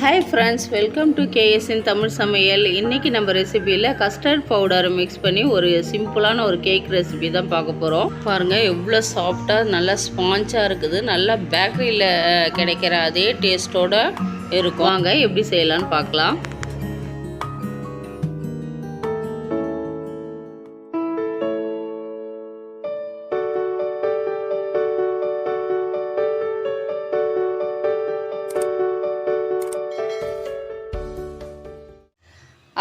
Hi friends, welcome to கேஎஸ்இன் தமிழ் சமையல். இன்றைக்கி நம்ம ரெசிபியில் கஸ்டர்ட் பவுடரை மிக்ஸ் பண்ணி ஒரு சிம்பிளான ஒரு கேக் ரெசிபி தான் பார்க்க போகிறோம். பாருங்கள் எவ்வளோ சாஃப்டாக நல்லா ஸ்பாஞ்சாக இருக்குது. நல்லா பேக்கரியில் கிடைக்கிற அதே டேஸ்ட்டோடு இருக்கும். வாங்க எப்படி செய்யலான்னு பார்க்கலாம்.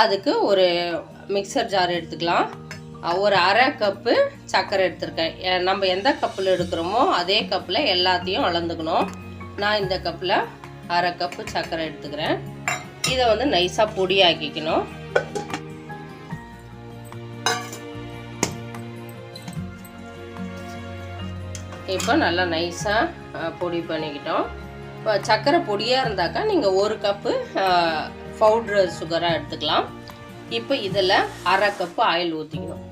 அதுக்கு ஒரு மிக்சர் ஜார் எடுத்துக்கலாம். ஒரு அரை கப்பு சர்க்கரை எடுத்துருக்கேன். நம்ம எந்த கப்பில் எடுக்கிறோமோ அதே கப்பில் எல்லாத்தையும் அளந்துக்கணும். நான் இந்த கப்பில் அரை கப்பு சர்க்கரை எடுத்துக்கிறேன். இதை வந்து நைஸாக பொடியாக்கிக்கணும். இப்போ நல்லா நைஸாக பொடி பண்ணிக்கிட்டோம். இப்போ சர்க்கரை பொடியாக இருந்தாக்கா நீங்கள் ஒரு கப்பு பவுடர் சுகராக எடுத்துக்கலாம். இப்போ இதில் அரை கப்பு ஆயில் ஊற்றிக்கணும்.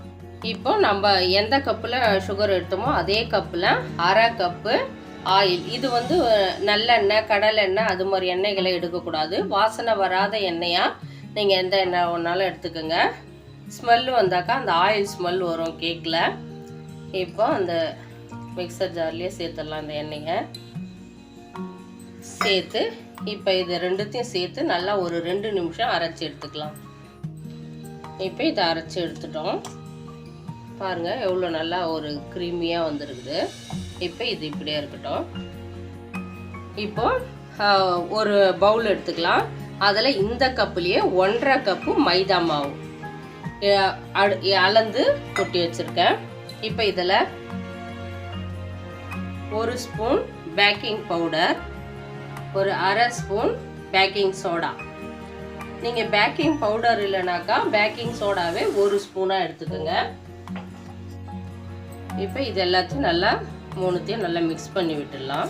இப்போ நம்ம எந்த கப்பில் சுகர் எடுத்தோமோ அதே கப்பில் அரை கப்பு ஆயில். இது வந்து நல்லெண்ணெய், கடலெண்ணெய் அது மாதிரி எண்ணெய்களை எடுக்கக்கூடாது. வாசனை வராத எண்ணெயாக நீங்கள் எந்த எண்ணெய் ஒன்றாலும் எடுத்துக்கோங்க. ஸ்மெல்லு வந்தாக்கா அந்த ஆயில் ஸ்மெல் வரும் கேக்கில். இப்போ அந்த மிக்சர் ஜார்லேயே சேர்த்துடலாம் இந்த எண்ணெயை சேர்த்து. இப்போ இது ரெண்டுத்தையும் சேர்த்து நல்லா ஒரு 2 நிமிஷம் அரைச்சி எடுத்துக்கலாம். இப்போ இதை அரைச்சி எடுத்துட்டோம். பாருங்கள் எவ்வளோ நல்லா ஒரு க்ரீமியாக வந்துருக்குது. இப்போ இது இப்படியே இருக்கட்டும். இப்போ ஒரு பவுல் எடுத்துக்கலாம். அதில் இந்த கப்புலேயே 1.5 கப்பு மைதா மாவு அளந்து கொட்டி வச்சுருக்கேன். இப்போ இதில் 1 ஸ்பூன் பேக்கிங் பவுடர், ஒரு அரை ஸ்பூன் பேக்கிங் சோடா. நீங்கள் பேக்கிங் பவுடர் இல்லைனாக்கா பேக்கிங் சோடாவே 1 ஸ்பூனாக எடுத்துக்கோங்க. இப்போ இது எல்லாத்தையும் நல்லா மூணுத்தையும் நல்லா மிக்ஸ் பண்ணி விட்டுடலாம்.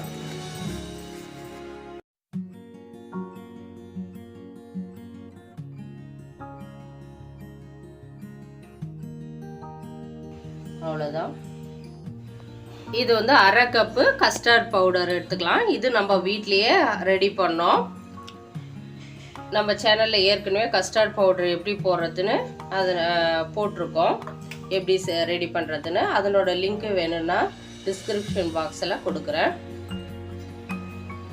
அவ்வளோதான். இது வந்து அரை கப்பு கஸ்டர்ட் பவுடர் எடுத்துக்கலாம். இது நம்ம வீட்லேயே ரெடி பண்ணோம். நம்ம சேனலில் ஏற்கனவே கஸ்டர்ட் பவுடர் எப்படி போடுறதுன்னு அது போட்டிருக்கோம், எப்படி ரெடி பண்ணுறதுன்னு. அதனோட லிங்க்கு வேணும்னா டிஸ்கிரிப்ஷன் பாக்ஸில் கொடுக்குறேன்.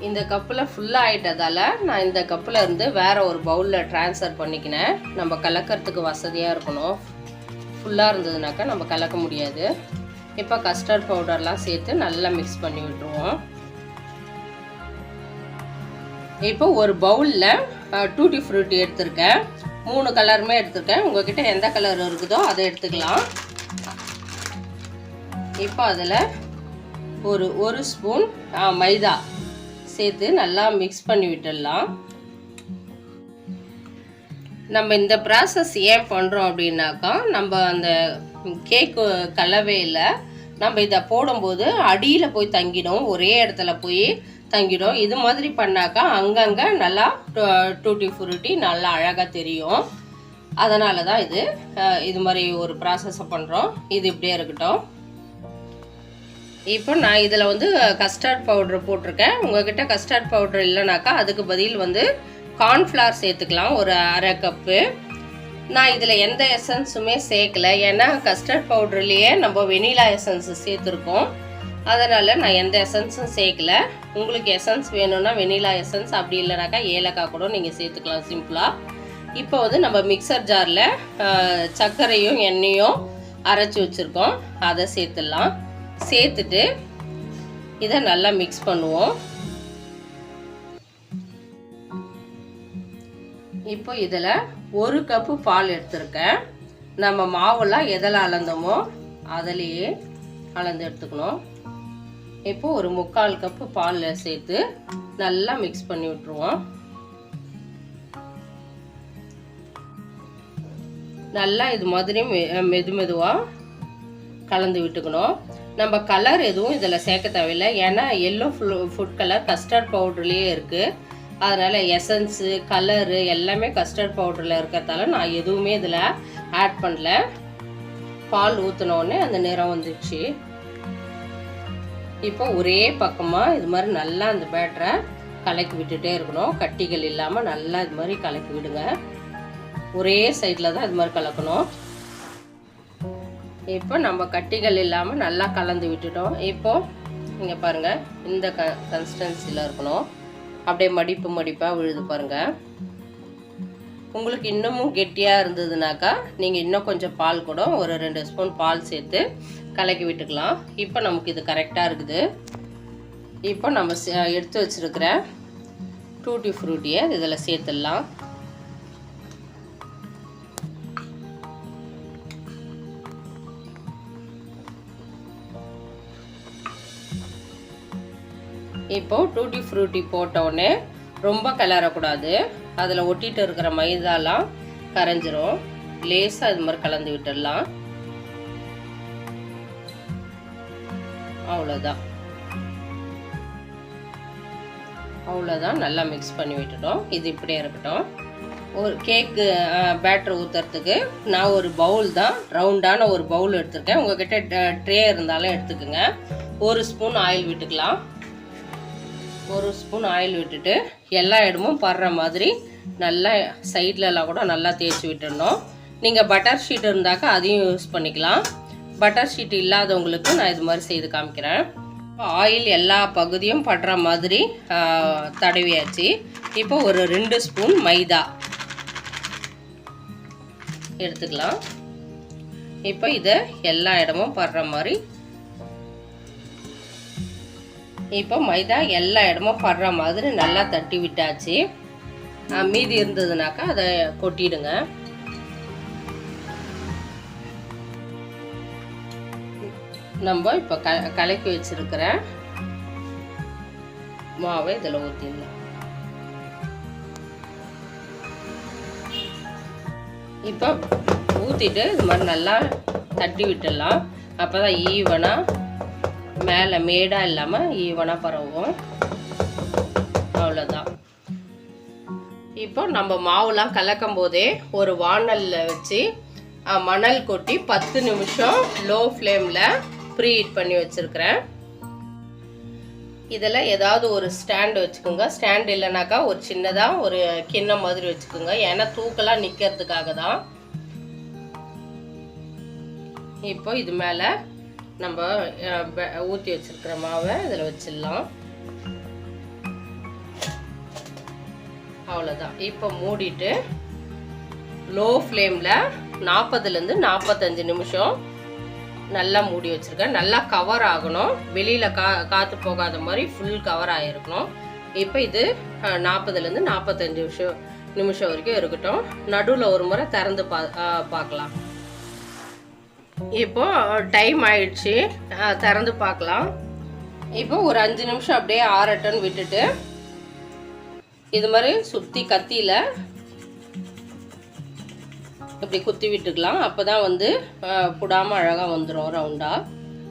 இந்த கப்பில் ஃபுல்லாக ஆகிட்டதால் நான் இந்த கப்பில் இருந்து வேறு ஒரு பவுலில் ட்ரான்ஸ்ஃபர் பண்ணிக்கினேன். நம்ம கலக்கிறதுக்கு வசதியாக இருக்கணும். ஃபுல்லாக இருந்ததுனாக்கா நம்ம கலக்க முடியாது. இப்போ கஸ்டர்ட் பவுடர்லாம் சேர்த்து நல்லா மிக்ஸ் பண்ணி விட்டுருவோம். இப்போ ஒரு பவுலில் டூட்டி ஃப்ரூட்டி எடுத்திருக்கேன். 3 கலருமே எடுத்திருக்கேன். உங்ககிட்ட எந்த கலர் இருக்குதோ அதை எடுத்துக்கலாம். இப்போ அதில் ஒரு ஸ்பூன் மைதா சேர்த்து நல்லா மிக்ஸ் பண்ணி விட்டுடலாம். நம்ம இந்த ப்ராசஸ் ஏன் பண்ணுறோம் அப்படின்னாக்கா, நம்ம அந்த கேக்கு கலவையில் நம்ம இதை போடும்போது அடியில் போய் தங்கிடும், ஒரே இடத்துல போய் தங்கிடும். இது மாதிரி பண்ணாக்கா அங்கங்கே நல்லா டூட்டி ஃப்ரூட்டி நல்லா அழகாக தெரியும். அதனால தான் இது மாதிரி ஒரு ப்ராசஸை பண்ணுறோம். இது இப்படியே இருக்கட்டும். இப்போ நான் இதில் வந்து கஸ்டர்ட் பவுடர் போட்டிருக்கேன். உங்ககிட்ட கஸ்டர்ட் பவுடர் இல்லைனாக்கா அதுக்கு பதில் வந்து கார்ன்ஃப்ளவர் சேர்த்துக்கலாம், ஒரு அரை கப்பு. நான் இதில் எந்த எசன்ஸுமே சேர்க்கல, ஏன்னா கஸ்டர்ட் பவுடர்லேயே நம்ம வெனிலா எசன்ஸ் சேர்த்துருக்கோம். அதனால் நான் எந்த எசன்ஸும் சேர்க்கல. உங்களுக்கு எசன்ஸ் வேணும்னா வெனிலா எசன்ஸ், அப்படி இல்லைனாக்கா ஏலக்காய் கூட நீங்கள் சேர்த்துக்கலாம் சிம்பிளாக. இப்போ வந்து நம்ம மிக்சர் ஜாரில் சர்க்கரையும் எண்ணெயும் அரைச்சி வச்சுருக்கோம், அதை சேர்த்துடலாம். சேர்த்துட்டு இதை நல்லா மிக்ஸ் பண்ணுவோம். இப்போ இதில் 1 கப்பு பால் எடுத்துருக்கேன். நம்ம மாவுலாம் எதில் அளந்தோமோ அதிலேயே அளந்து எடுத்துக்கணும். இப்போ ஒரு 3/4 கப்பு பால் சேர்த்து நல்லா மிக்ஸ் பண்ணி விட்டுருவோம். நல்லா இது மாதிரி மெதுவாக கலந்து விட்டுக்கணும். நம்ம கலர் எதுவும் இதில் சேர்க்க தேவையில்லை, ஏன்னா எல்லோ ஃபுட் கலர் கஸ்டர்ட் பவுடர்லேயே இருக்குது. அதனால் எசன்ஸு கலரு எல்லாமே கஸ்டர்ட் பவுடரில் இருக்கிறதால நான் எதுவுமே இதில் ஆட் பண்ணல. பால் ஊற்றினோடனே அந்த நிறம் வந்துடுச்சு. இப்போ ஒரே பக்கமாக இது மாதிரி நல்லா அந்த பேட்டரை கலக்கி விட்டுட்டே இருக்கணும். கட்டிகள் இல்லாமல் நல்லா இது மாதிரி கலக்கி விடுங்க. ஒரே சைடில் தான் இது மாதிரி கலக்கணும். இப்போ நம்ம கட்டிகள் இல்லாமல் நல்லா கலந்து விட்டுட்டோம். இப்போது இங்கே பாருங்கள், இந்த கன்சிஸ்டன்சியில் இருக்கணும். அப்படியே மடிப்பு மடிப்பாக விழுது பாருங்கள். உங்களுக்கு இன்னமும் கெட்டியாக இருந்ததுனாக்கா நீங்கள் இன்னும் கொஞ்சம் பால் கூட ஒரு 2 ஸ்பூன் பால் சேர்த்து கலக்கி விட்டுக்கலாம். இப்போ நமக்கு இது கரெக்டாக இருக்குது. இப்போ நம்ம எடுத்து வச்சுருக்கிற டூட்டி ஃப்ரூட்டியை இதில் சேர்த்துடலாம். இப்போ டூட்டி ஃப்ரூட்டி போட்டோடனே ரொம்ப கிளறக்கூடாது. அதில் ஒட்டிட்டு இருக்கிற மைதாலாம் கரைஞ்சிரும். லேசாக இது மாதிரி கலந்து விட்டுடலாம். அவ்வளோதான், நல்லா மிக்ஸ் பண்ணி விட்டுட்டோம். இது இப்படியே இருக்கட்டும். ஒரு கேக்கு பேட்டர் ஊற்றுறதுக்கு நான் ஒரு பவுல் தான், ரவுண்டான ஒரு பவுல் எடுத்துருக்கேன். உங்ககிட்ட ட்ரே இருந்தாலும் எடுத்துக்கோங்க. 1 ஸ்பூன் ஆயில் விட்டுக்கலாம். 1 ஸ்பூன் ஆயில் விட்டுட்டு எல்லா இடமும் படுற மாதிரி நல்லா சைட்லலாம் கூட நல்லா தேய்ச்சி விட்டுடணும். நீங்கள் பட்டர் ஷீட் இருந்தாக்கா அதையும் யூஸ் பண்ணிக்கலாம். பட்டர் ஷீட் இல்லாதவங்களுக்கு நான் இது மாதிரி செய்து காமிக்கிறேன். ஆயில் எல்லா பகுதியும் படுற மாதிரி தடவியாச்சு. இப்போ ஒரு 2 ஸ்பூன் மைதா எடுத்துக்கலாம். இப்போ இதை எல்லா இடமும் படுற மாதிரி, இப்போ மைதா எல்லா இடமும் படுற மாதிரி நல்லா தட்டி விட்டாச்சு. மீதி இருந்ததுனாக்கா அதை கொட்டிடுங்க. நம்ம இப்போ கலக்கி வச்சிருக்கிற மாவை இதில் ஊற்றிடலாம். இப்போ ஊற்றிட்டு இது மாதிரி நல்லா தட்டி விட்டுடலாம். அப்போ தான் ஈவனாக மேலே மேடாக இல்லாமல் ஈவனாக பரவும். அவ்வளோதான். இப்போ நம்ம மாவுலாம் கலக்கும் போதே ஒரு வாணலில் வச்சு மணல் கொட்டி 10 நிமிஷம் லோ ஃப்ளேமில் ப்ரீ ஹீட் பண்ணி வச்சுருக்கிறேன். இதில் ஏதாவது ஒரு ஸ்டாண்டு வச்சுக்கோங்க. ஸ்டாண்ட் இல்லைனாக்கா ஒரு சின்னதாக ஒரு கிண்ணம் மாதிரி வச்சுக்கோங்க. ஏன்னா தூக்கெல்லாம் நிற்கிறதுக்காக தான். இப்போ இது மேலே நம்ம ஊற்றி வச்சிருக்கிற மாவை இதில் வச்சிடலாம். அவ்வளோதான். இப்போ மூடிட்டு லோ ஃப்ளேமில் 40லேருந்து 45 நிமிஷம் நல்லா மூடி வச்சுருக்கேன். நல்லா கவர் ஆகணும். வெளியில் காற்று போகாத மாதிரி ஃபுல் கவர் ஆகிருக்கணும். இப்போ இது 40லேருந்து 45 நிமிஷம் வரைக்கும் இருக்கட்டும். நடுவில் ஒரு முறை திறந்து பார்க்கலாம். இப்போ டைம் ஆயிடுச்சு, திறந்து பார்க்கலாம். இப்போ ஒரு 5 நிமிஷம் அப்படியே ஆறட்டுன்னு விட்டுட்டு இது மாதிரி சுற்றி கத்தியில் இப்படி குத்தி விட்டுக்கலாம். அப்போ தான் வந்து புடாமல் அழகாக வந்துடும் ரவுண்டாக.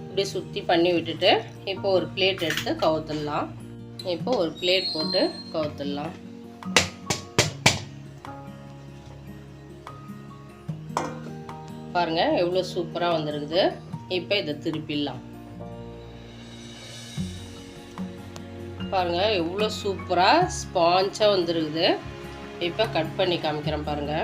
இப்படி சுற்றி பண்ணி விட்டுட்டு இப்போ ஒரு பிளேட் எடுத்து கவுத்துடலாம். இப்போ ஒரு பிளேட் போட்டு கவுத்துடலாம். பாருங்க எவ்வளோ சூப்பராக வந்துருக்குது. இப்போ இதை திருப்பிடலாம். பாருங்க எவ்வளோ சூப்பராக ஸ்பாஞ்சாக வந்துருக்குது. இப்போ கட் பண்ணி காமிக்கிறேன் பாருங்க.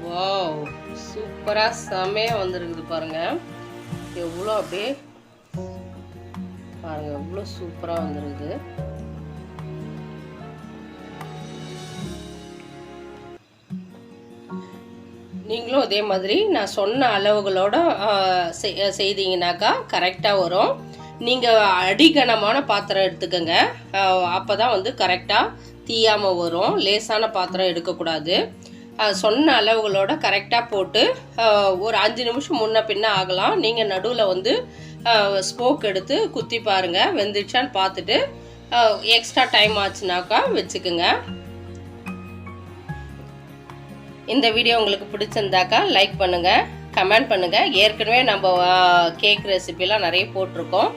வாவ், சூப்பராக செமையாக வந்துருக்குது பாருங்க. எவ்வளோ அப்படியே பாருங்க எவ்வளோ சூப்பராக வந்துருக்குது. நீங்களும் அதே மாதிரி நான் சொன்ன அளவுகளோட செய்தீங்கன்னாக்கா கரெக்டாக வரும். நீங்கள் அடிகனமான பாத்திரம் எடுத்துக்கோங்க. அப்போ தான் வந்து கரெக்டாக தீயாமல் வரும். லேசான பாத்திரம் எடுக்கக்கூடாது. சொன்ன அளவுகளோட கரெக்டாக போட்டு ஒரு 5 நிமிஷம் முன்ன பின்ன ஆகலாம். நீங்கள் நடுவில் வந்து ஸ்போக் எடுத்து குத்தி பாருங்கள், வெந்துச்சான்னு பார்த்துட்டு எக்ஸ்ட்ரா டைம் ஆச்சுனாக்கா வச்சுக்குங்க. இந்த வீடியோ உங்களுக்கு பிடிச்சிருந்தாக்கா லைக் பண்ணுங்கள், கமெண்ட் பண்ணுங்கள். ஏற்கனவே நம்ம கேக் ரெசிபிலாம் நிறைய போட்டிருக்கோம்.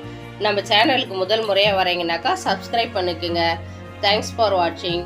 நம்ம சேனலுக்கு முதல் முறையாக வரீங்கனாக்கா சப்ஸ்கிரைப் பண்ணிக்கோங்க. தேங்க்ஸ் ஃபார் வாட்சிங்.